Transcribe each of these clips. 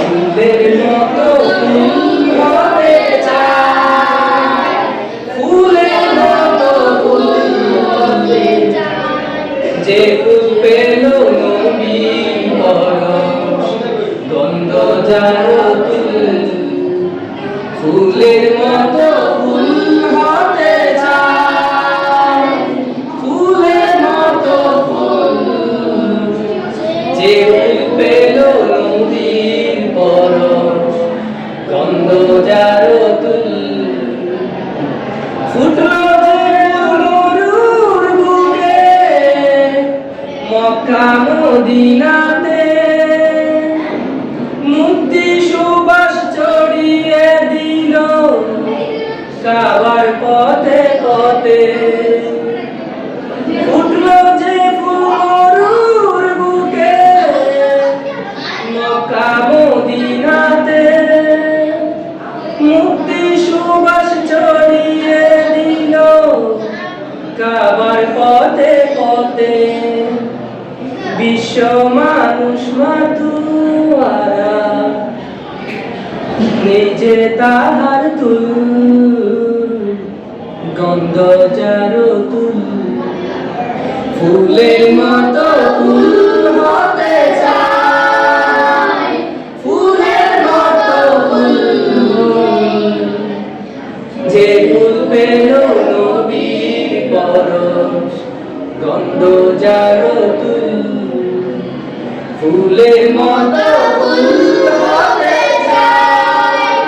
ফুলের মতো ফুল হতে চায়, ফুলের মতো ফুল হতে চায়। যে ফুল পেল নবীর পরশ, গন্ধ যার তুল, ফুলের মতো ফুল হতে চায়, ফুলের মতো ফুল। যে ফুল পেল নবীর পরশ, গন্ধ যার তুল, ফুটলো যে মরুর বুকে মক্কা মদিনাতে, মুক্তি সুবাস ছড়িয়ে দিল কাবার পথে পথে। ফুটলো যে ফুল মরুর বুকে মক্কা মদিনাতে, মুক্তি সুবাস ছড়িয়ে দিল কাবার পথে পথে। বিশ্ব মানুষ মাতুয়ারা নিজে তাহার তুল, গন্ধ যার তুল, ফুলের মতো ফুল হতে চায়, ফুলের মতো ফুল। যে ফুল পেল নবীর পরশ, গন্ধ যার তুল, ফুলের মতো ফুল হতে চায়,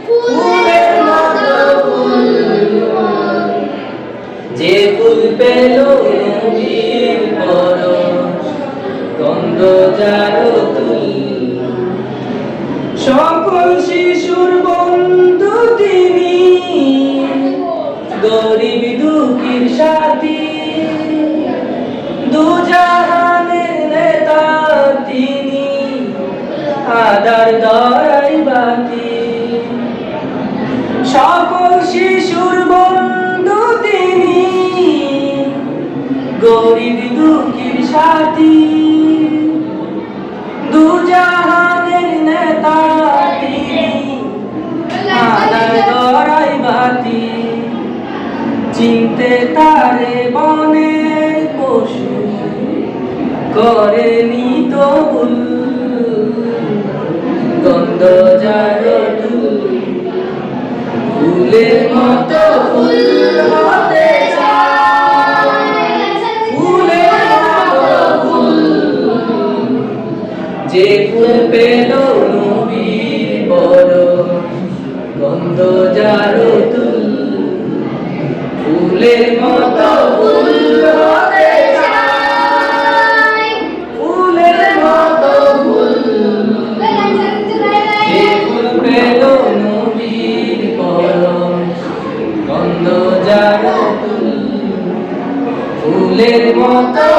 ফুলের মতো ফুল। যে ফুল পেল নবীর পরশ, গন্ধ যার তুল, সকল শিশুর বন্ধু তিনি, গরিব দুঃখীর সাথী, দুজাহানের নেতা তিনি, আদার দরাই বাতি। সকল শিশুর বন্ধু তিনি, গরিব দুঃখীর সাথী, দুজাহানের নেতা তিনি, আদার দরাই বাতি। চিনতে তারে বনের পশু করেনি তো ভুল, গন্ধ যার তুল, ফুলের মতো ফুল হতে চায়, ফুলের মতো ফুল। যে ফুল পেল নবীর পরশ, গন্ধ যার তুল, ফুলের মতো ফুল হতে চায়, ফুলের মতো ফুল। যে ফুল পেল নবীর পরশ, গন্ধ যার তুল, ফুলের মতো।